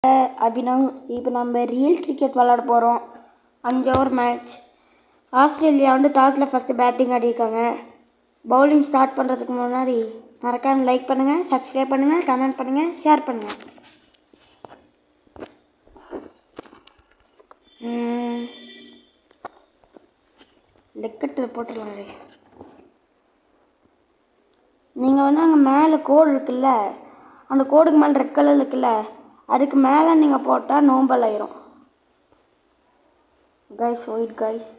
அபினவ். இப்போ நம்ம real cricket விளாட போகிறோம். 5 ஓவர் மேட்ச். ஆஸ்திரேலியா டாஸில் ஃபஸ்ட்டு பேட்டிங் ஆடியிருக்காங்க. பவுலிங் ஸ்டார்ட் பண்ணுறதுக்கு முன்னாடி மறக்காமல் லைக் பண்ணுங்கள், சப்ஸ்கிரைப் பண்ணுங்கள், கமெண்ட் பண்ணுங்கள், ஷேர் பண்ணுங்கள். லெக்கெட்டில் போட்டுருவாங்க. நீங்கள் அங்கே மேலே கோடு இருக்குல்ல, அந்த கோடுக்கு மேலே ரெட் கலர் இருக்குல்ல, அதுக்கு மேலே நீங்கள் போட்டால் நோம்பல் ஆயிரும். Guys white guys.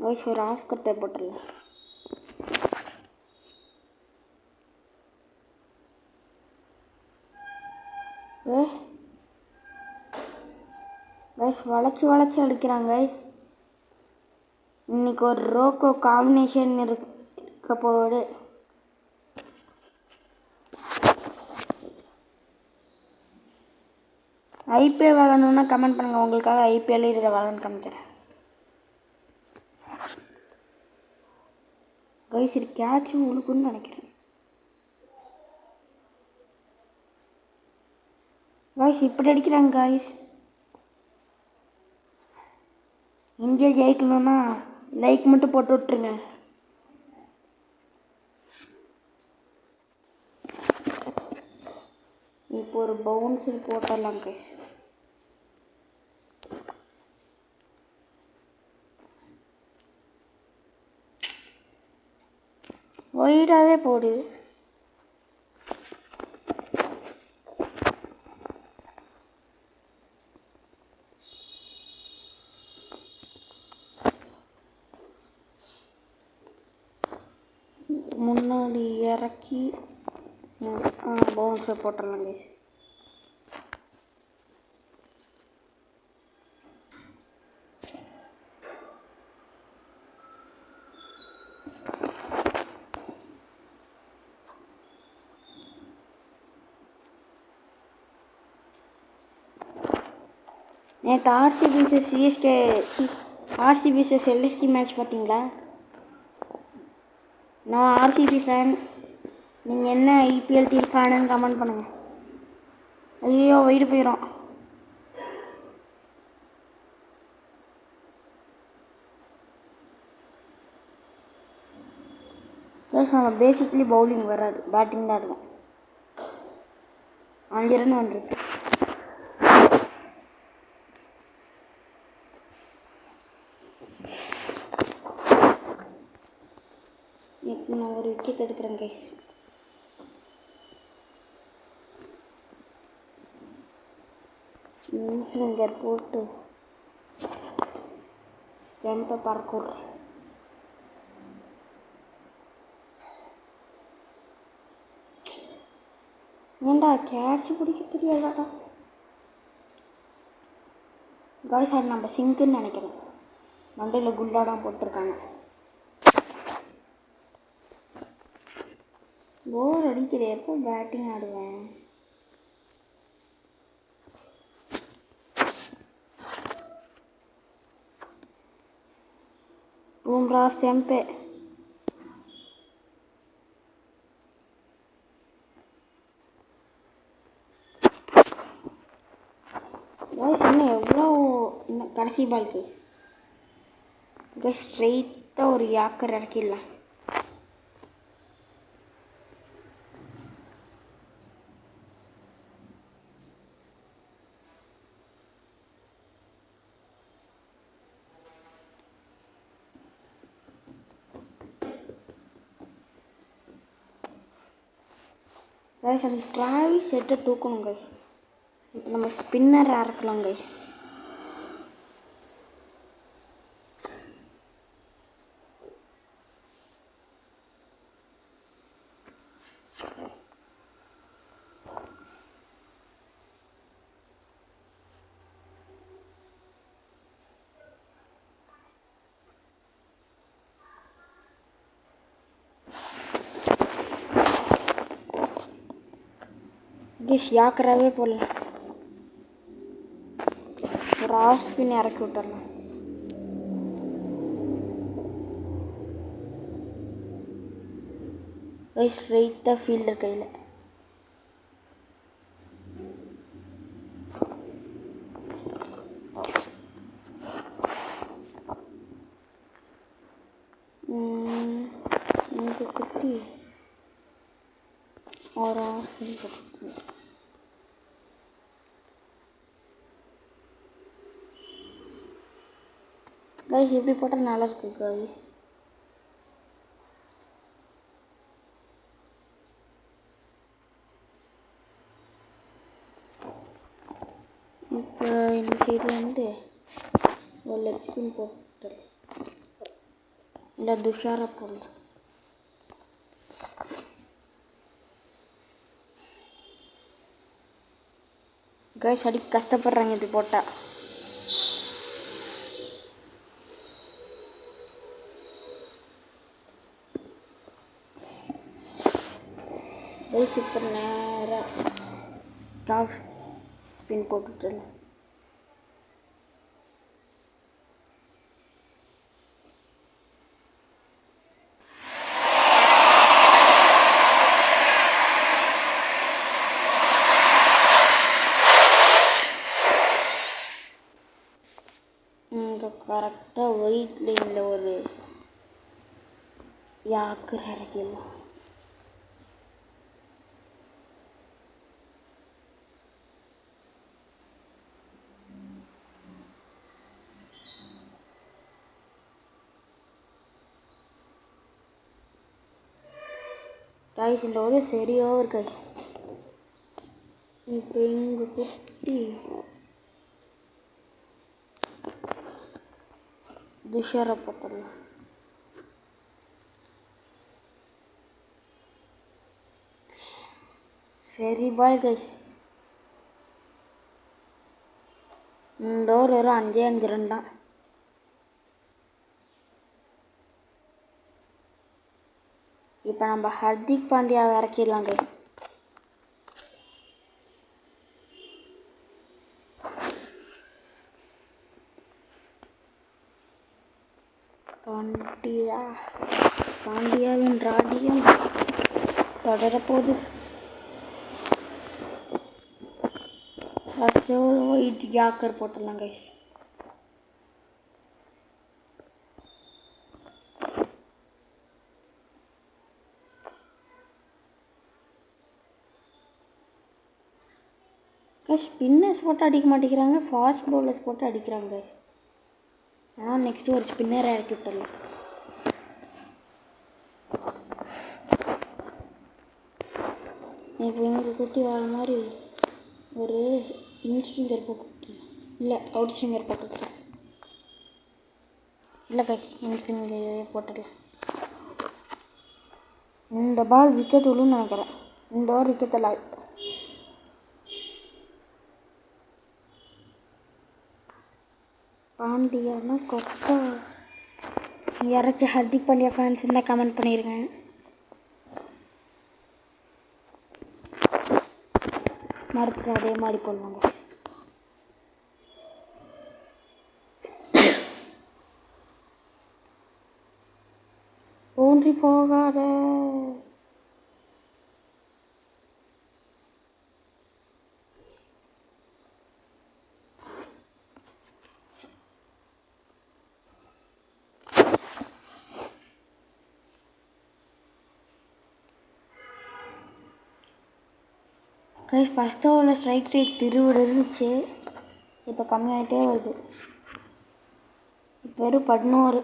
கைஸ் ஒரு ஆஃப் கட்டை போட்டுடலாம். கைஸ் வளைச்சி அடிக்கிறாங்க. இன்னைக்கு ஒரு ரோக்கோ காம்பினேஷன் இருக்க போகுது. ஐபிஎல் விளாடணுன்னா கமெண்ட் பண்ணுங்கள், உங்களுக்காக ஐபிஎல் இதில் விளாட்னு காமிக்கிறேன். கைஸ் இது கேட்சும் உழுக்குன்னு நினைக்கிறேன். கைஸ் இப்படி அடிக்கிறாங்க. கைஸ் இந்தியா ஜெயிக்கணும்னா லைக் மட்டும் போட்டு விட்ருங்க. இப்போ ஒரு பவுன்ஸில் போட்டுடலாம். கைஸ் ஒயிடாகவே போடு. முன்னாடி இறக்கி பவுன்ஸை போட்டுடலாம். கைஸ் நேற்று ஆர்சிபி vs எல்எஸ்டி மேட்ச் பார்த்தீங்களா? நான் ஆர்சிபி ஃபேன். நீங்கள் என்ன ஐபிஎல் டீம் ஃபேனுன்னு கமெண்ட் பண்ணுங்கள். ஐயோ வயிறு போயிடும். நம்ம பேசிக்லி பவுலிங் வராது, பேட்டிங் தான் ஆடுவோம். 5 ரன் வந்துருக்கு. இப்போ நான் ஒரு விக்கெட் எடுக்கிறேன். கைஸ் ஃபிங்கர் போட்டு ஸ்டெம்பை பறக்குறேன். ஏண்டா கேட்ச் பிடிக்க தெரியாதாடா? கைஸ் அது நம்ம சிங்குன்னு நினைக்கிறேன். மண்டையில் குண்டாடாக போட்டிருக்காங்க. போர் அடிக்கிற. எப்போ பேட்டிங் ஆடுவேன்? பூம்ரா ஸ்டெம்பு. இன்னும் எவ்வளோ இன்னும் கடைசி பால். கைஸ் ஸ்ட்ரெயிட்டாக ஒரு யாக்கர் இறக்கிடலாம். கைஸ் அந்த டிராவிஸ் செட்டை தூக்கணும். கைஸ் இப்போ நம்ம ஸ்பின்னர் இறக்கலாம். கைஸ் யாக்கராகவே போடலாம். ஒரு ஆஃப் ஸ்பின் இறக்கி விட்டுடலாம். கைஸ் ஸ்ட்ரைட்டாக ஃபீல்டர் கையில். இங்கே குட்டி ஒரு ஹாஸ்பிட்டல் கைஸ் இப்படி போட்டால் நல்லா இருக்கு கைஸ். இப்போ இந்த சைடில் வந்து ஒரு லெக் ஸ்பின் போட்டு இல்லை துஷாராக போடல. கைஸ் அடி கஷ்டப்படுறாங்க இப்படி போட்டால். கைஸ் இப்போ நேராக டாப் ஸ்பின் போட்டுட்டு இங்கே கரெக்டாக ஒயிட் லைனில் ஒரு யாக்கர் இறக்கிடலாம். கைஸ் இந்த ஒரு சரியா ஒரு கைஸ். இப்போ இங்கே குட்டி துஷாரை போட்டுடலாம். சரி பாய் கைஸ். இந்த ஓவர் வெறும் 5 ரன் தான். இப்போ நம்ம ஹர்திக் பாண்டியாவை இறக்கிடலாம் கைஸ். பாண்டியாவின் ராடியம் தொடரப்போது. ஃபஸ்ட்டு ஒரு ஒயிட் யாக்கர் போட்டுடலாம் கைஸ். ஸ்பின்னர்ஸ் போட்டு அடிக்க மாட்டேங்கிறாங்க, ஃபாஸ்ட் பவுலர்ஸ் போட்டு அடிக்கிறாங்க கைஸ். ஆனால் நெக்ஸ்ட்டு ஒரு ஸ்பின்னரை இறக்கி விட்டுடலாம். இப்போ இங்கே குட்டி வர மாதிரி ஒரு இன்ஸ்விங்கர் போட்டு இல்லை அவுட் ஸ்விங்கர் போட்டுக்கலாம். இல்லை கைஸ் இன்ஸ்விங்கர் போட்டுடலாம். இந்த பால் விக்கெட் விழுன்னு நினைக்கிறேன். இந்த ஓவர் விக்கெட் இல்லை. பாண்டியானா கொக்கா யாராச்சும் ஹர்திக் பாண்டியா ஃபேன்ஸ் இருந்தால் கமெண்ட் பண்ணிடுங்க. மறுபடியும் அதே மாதிரி போடுவாங்க. பவுண்டரி போகாத. கைஸ் ஃபஸ்ட்டு ஓவரில் ஸ்ட்ரைக் ரேட் திருவிட இருந்துச்சு, இப்போ கம்மியாகிட்டே வருது. இப்போ வெறும் 11.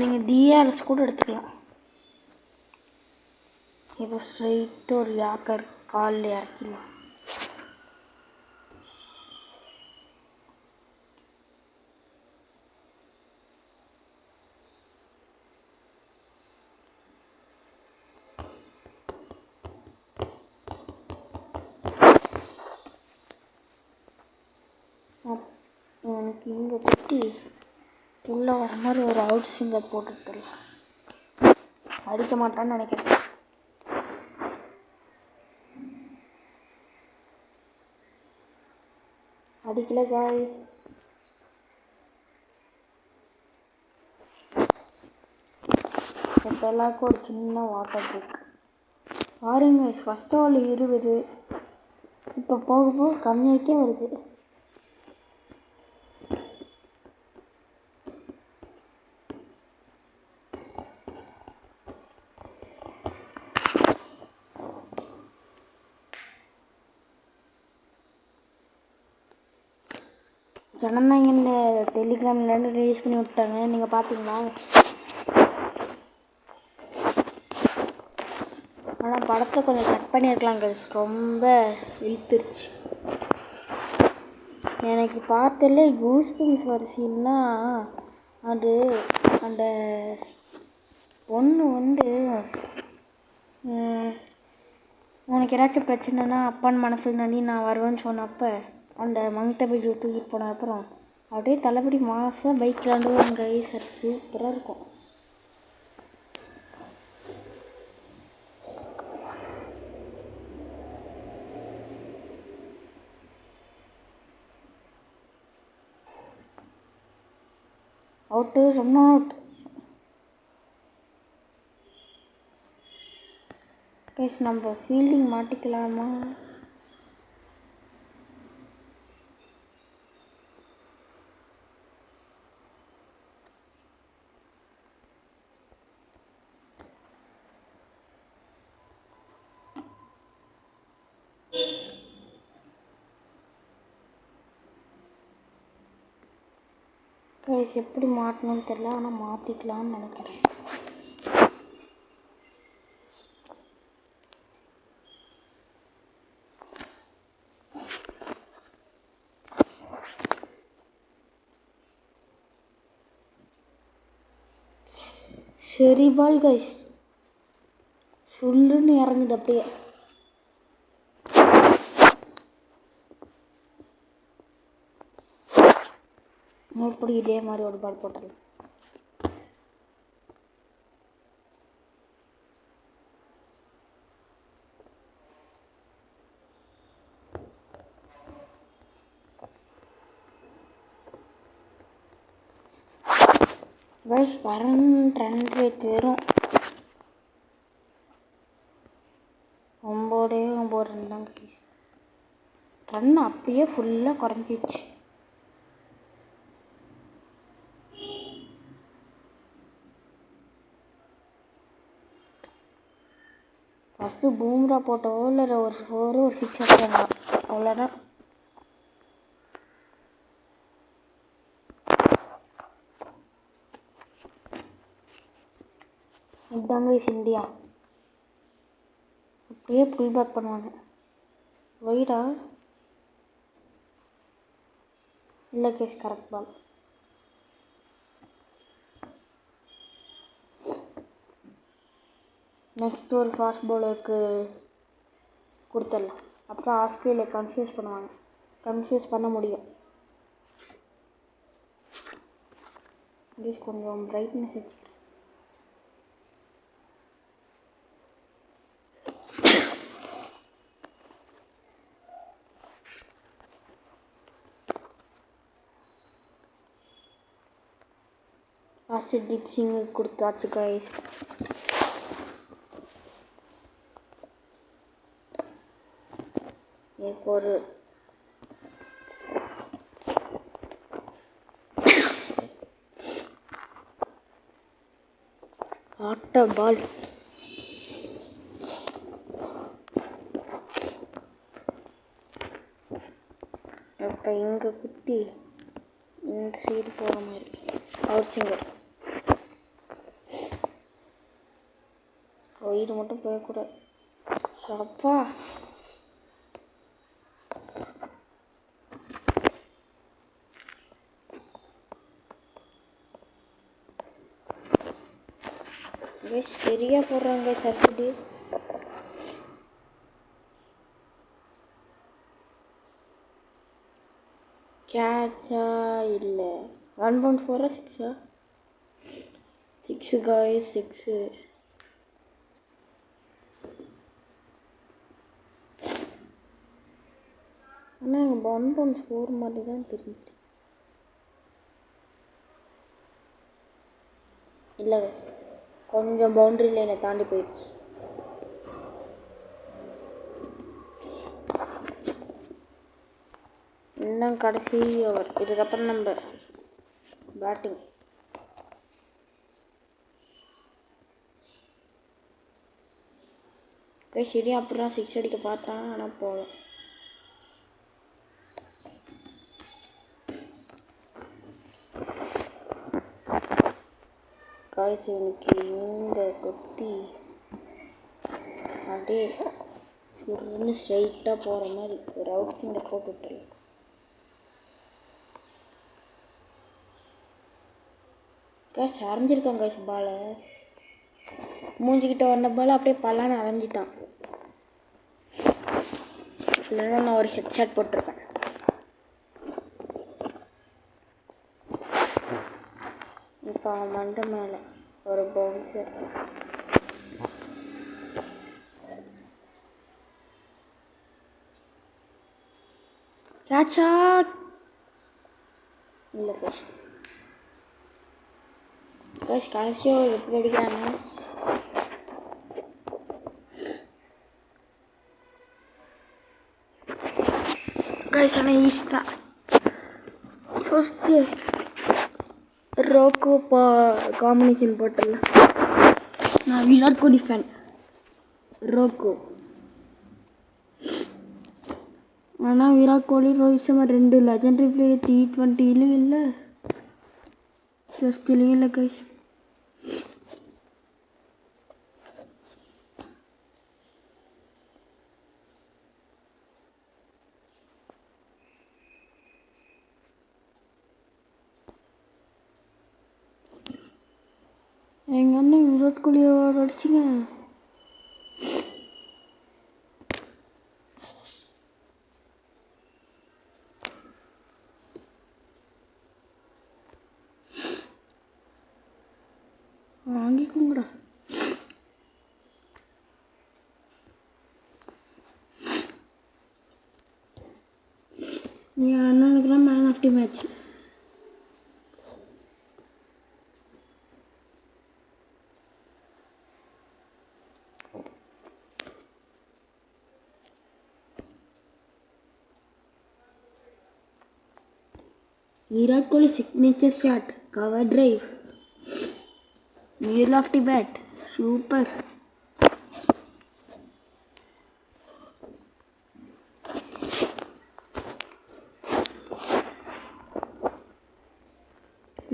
நீங்கள் டிஆர்எஸ் கூட எடுத்துக்கலாம். இப்போ ஸ்ட்ரைட்டாக ஒரு யாக்கர் காலில் இறக்கிடலாம். எனக்கு இங்கே குத்தி உள்ளே வர மாதிரி ஒரு அவுட் ஸ்விங்கர் போட்டுடலாம். அடிக்க மாட்டான்னு நினைக்கிறேன். அடிக்கல காய்ஸ். இப்போ எல்லாருக்கும் ஒரு சின்ன வாட்டர் பிரேக். பாருங்க guys, ஃபர்ஸ்ட் ஓவர் 20, இப்போ போக போக கம்மியாகிட்டே வருது. ஜனநாயகம் இந்த டெலிகிராம்லேருந்து ரிலீஸ் பண்ணி விட்டாங்க, நீங்கள் பார்த்தீங்களா? ஆனால் படத்தை கொஞ்சம் கட் பண்ணியிருக்கலாம் guys, ரொம்ப இழுத்துருச்சு. எனக்கு பார்த்தாலே கூஸ்பம்ஸ் வர சீன்னா அது அந்த பொண்ணு வந்து உனக்கு ஏதாச்சும் பிரச்சனைனா அப்பான்னு மனசில் நடி நான் வருவேன்னு சொன்னப்போ அந்த மங்கத்தை போய் தூக்கிட்டு போன அப்புறம் அப்படியே தலைப்படி மாதம் பைக்கில் விளாண்டுவாங்க கைஸ். அது சூப்பராக இருக்கும். Out, run out guys. நம்ம ஃபீல்டிங் மாட்டிக்கலாமா? கைஸ் எப்படி மாட்டணும்னு தெரியல, ஆனால் மாற்றிக்கலாம்னு நினைக்கிறேன். சரி பால் கைஸ், சொல்லுன்னு இறங்குது அப்படியே. எப்படி இதே மாதிரி ஒரு பால் போட்டுடலாம். கைஸ் ரன் ரேட் வெறும் 9 ரன் தான் கைஸ். ரன் அப்படியே ஃபுல்லாக குறைஞ்சிச்சு. ஃபஸ்ட்டு பூம்ரா போட்ட ஓவரில் ஒரு 4 ஒரு 6 அடிச்சாங்க, அவ்வளோதான். இதுதாங்க இந்தியா அப்படியே புல் பேக் பண்ணுவாங்க. வைடா இல்லை கேஸ், கரெக்ட் பால். நெக்ஸ்ட் ஒரு ஃபாஸ்ட் பவுலருக்கு கொடுத்துடலாம். அப்புறம் ஆஸ்திரேலியா கன்ஃபியூஸ் பண்ண முடியும். கொஞ்சம் பிரைட்னஸ் வச்சுக்கிறேன். ஹர்ஷதீப் சிங்கு கொடுத்தாச்சு கைஸ். இப்போ ஒரு ஆட்ட பால். இப்போ இங்கே குத்தி இந்த சைடு போகிற மாதிரி அவர் சிங்கர் வீடு மட்டும் போயக்கூடாது. அப்பா சரியா போடுறாங்க சர்சிடி. கேட்சா இல்லை, 1.4 6 6 காய்ஸ் 6. ஆனால் ஆனால் 1.4 மாதிரி தான் தெரிஞ்சுது. இல்லை கொஞ்சம் பவுண்டரி லைனை தாண்டி போயிடுச்சு. இன்னும் கடைசி ஓவர். இதுக்கப்புறம் நம்ம பேட்டிங். சரி அப்புறம் 6 அடிக்க பார்த்தான், ஆனால் போகல. காய்ச்சி இன்னைக்கு இந்த கொத்தி அப்படியே சுருன்னு ஸ்ட்ரைட்டாக போகிற மாதிரி ஒரு அவுட் ஃபிங்கர் போட்டு விட்டுருலாம். கேஷ் அரைஞ்சிருக்கான் கேஷ் பாலை. மூஞ்சிக்கிட்ட வந்த பால் அப்படியே பல்லான்னு அரைஞ்சிட்டான். இல்லைன்னா நான் ஒரு ஹெட்ஷாட் போட்டிருப்பேன். இப்போ அவன் மண்டை மேலே ஒரு பவுன்சர். கேட்சா இல்லை கேஷ். கேஷ் கடைசியாக எப்படி அடிக்கிறாங்க. கேஷ் ஆனால் ஈஸி தான். ஃபஸ்ட்டு ரோக்கோ காம்பினேஷன் போட்டல. நான் விராட் கோலி ஃபேன். ரோக்கோ. ஆனால் விராட் கோலி ரோஹித் சர்மா 2 லெஜெண்டரி பிளேயர் T20லையும் இல்லை, டெஸ்ட்லேயும் இல்லை கைஸ். எங்கள் அண்ணன் விராட் கோலியோட அடிச்சிங்க. வாங்கிக்கோங்கடா. என் அண்ணனுக்குலாம் man of the match. Virat Kohli signature shot, cover drive, middle of the bat, super.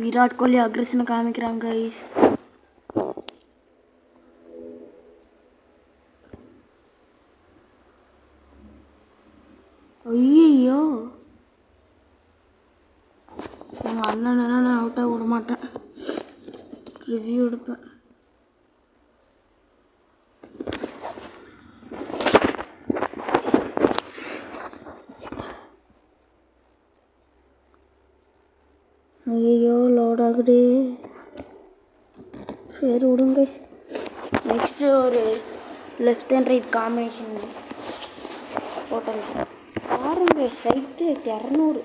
Virat Kohli அக்ரெஷனை காமிக்கிறாங்க கைஸ். ஐயோ எங்கள் அண்ணன் நான் அவுட்டாக விட மாட்டேன், ரிவ்யூ எடுப்பேன். ஐயோ லோட் ஆகுது. சரி விடுங்க. நெக்ஸ்ட்டு ஒரு லெஃப்ட் அண்ட் ரைட் காம்பினேஷன் போட்டோம் பாருங்க. சைட்டு 200.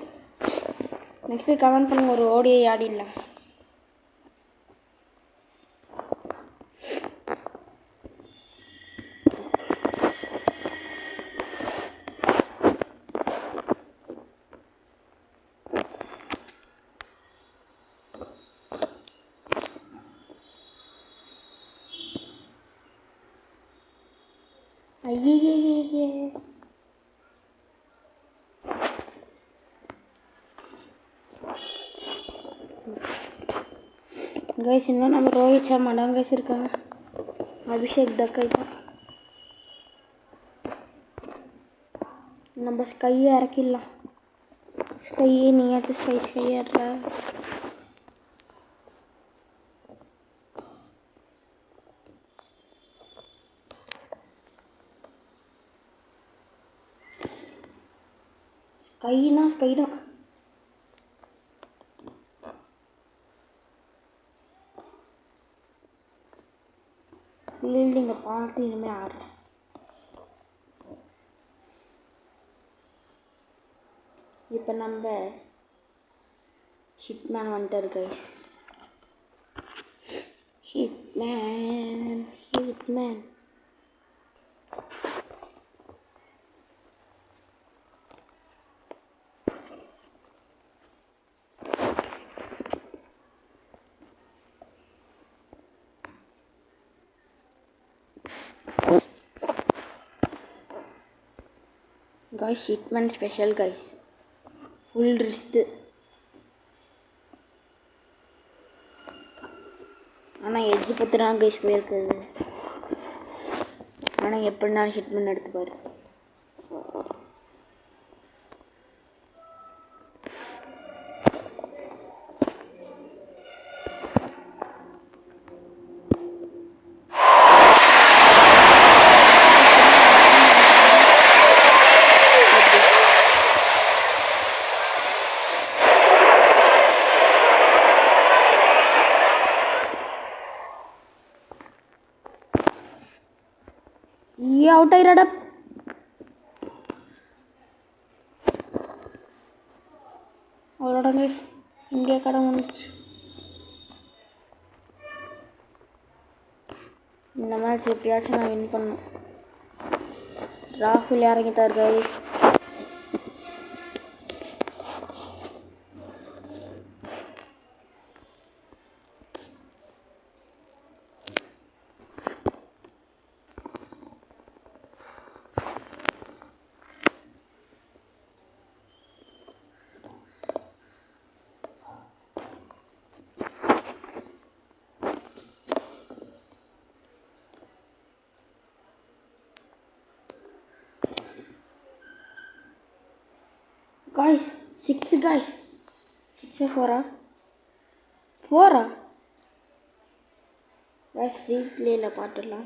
நெக்ஸ்ட்டு கமெண்ட் பண்ணுங்க, ஒரு ஓடிஐ ஆடிடலாம். ஐயே கைஸ், இன்னும் நம்ம ரோஹித் சர்மா தான் கைஸ் இருக்காங்க. அபிஷேக் தக்காய் தான். நம்ம ஸ்கையை இறக்கிடலாம். ஸ்கையே நீ ஏற்ற ஸ்கை ஏற்ற. ஸ்கை தான். ஃபீல்டிங்கை பார்த்து இனிமேல் ஆடுறேன். இப்போ நம்ம ஹிட்மேன் வந்துட்டார் guys. Hitman guys, Hitman special guys, full wrist. ஆனால் எஜ்ஜு பத்திரா கைஸ் போயிருக்குது. ஆனால் எப்படினாலும் ஹிட்மேன் எடுத்துப்பார். அவுட் ஆயிராடா. அவரோட இந்தியா கடை வந்துச்சு. இந்த மேட்ச் எப்படியாச்சும் நான் வின் பண்ணணும். ராகுல் இறங்கிட்டார் கைஸ். Guys, 6 guys. 6 4 guys, ரீப்ளேல பார்த்துடலாம்.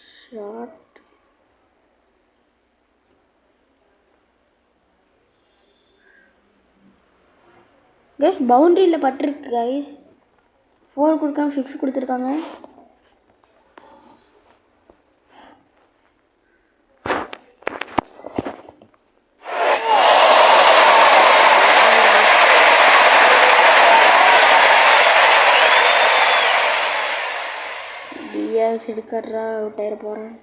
ஷார்ட் கைஸ், பவுண்டரியில் பட்டிருக்கு கைஸ். 4 கொடுக்காம 6 கொடுத்துருக்காங்க. டிஆர்எஸ் எடுக்கிறா, அவுட் ஆயிட போகிறேன்.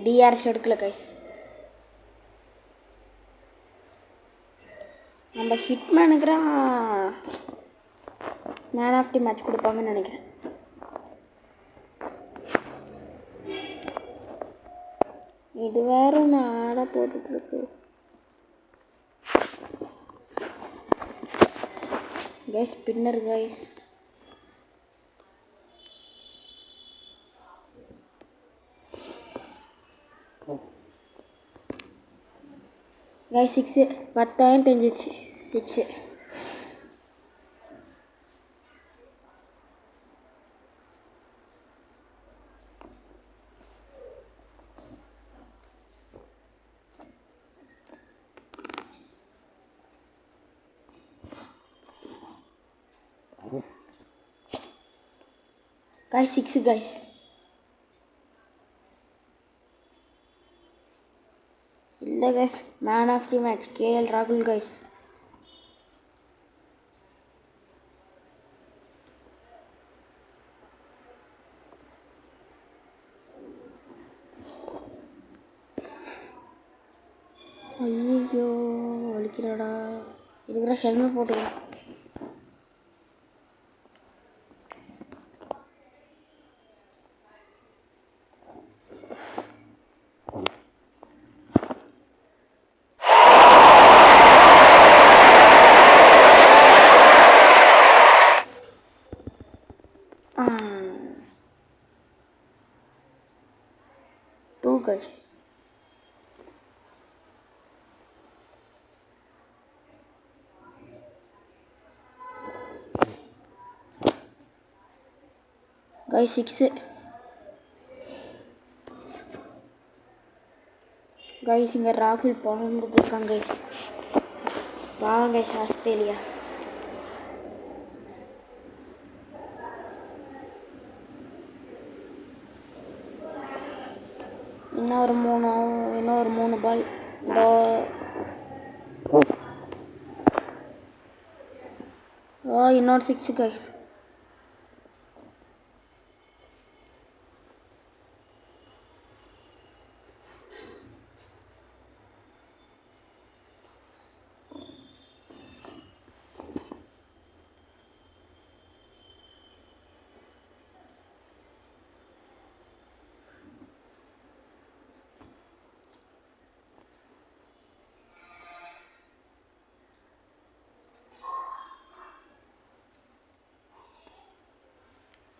டிஆர்எஸ் எடுக்கல கைஸ். நம்ம ஹிட்மேனுக்கு மேன் ஆஃப் தி மேட்ச் கொடுப்பாங்கன்னு நினைக்கிறேன். இது வேற நான் ஆட போட்டுட்ருக்கு கைஸ். Spinner guys. கைஸ் 6 10,000 தெரிஞ்சிச்சு. 6 guys, 6 guys. இல்லை guys, மேன் ஆஃப் தி மேட்ச் கேஎல் ராகுல் guys. ஐயோ வலிக்கிறடா. இருக்கிற ஹெல்மெட் போட்டுக்கலாம். Two guys. Guys 6. Guys இங்கே ராகுல் பாவம் கொடுத்துருக்காங்க guys. பாவம் guys ஆஸ்திரேலியா. இன்னும் ஒரு 3 பால். இன்னொரு 6 கைஸ்.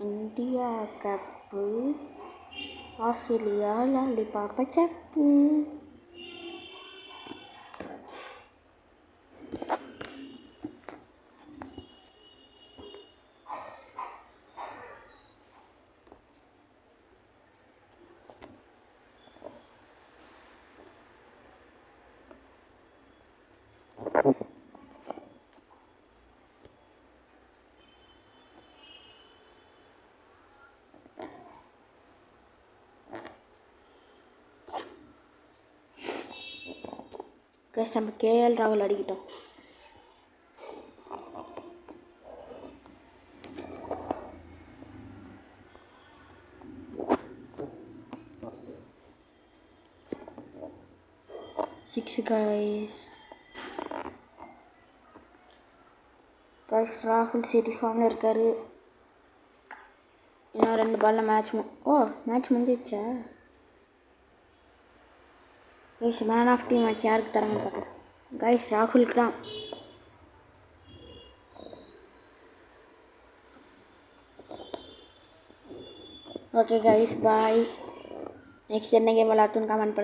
இந்தியா கப்பு, ஆஸ்திரேலியா லாலிபாப்ப கப்பு. கைஸ் நம்ம கேஎல் ராகுல் அடிக்கிட்டோம். Six guys. ராகுல் சிட்டி ஃபார்மில் இருக்காரு. இன்னும் 2 பாலில் மேட்ச் முடிஞ்சிடுச்சா guys? Man of the match யாருக்கு தராங்கன்னு பார்க்குறேன் கைஸ். ராகுலுக்கு தான். Okay guys, bye. நெக்ஸ்ட் என்ன கேம் விளாட்ணுன்னு கமெண்ட் பண்ணுங்க.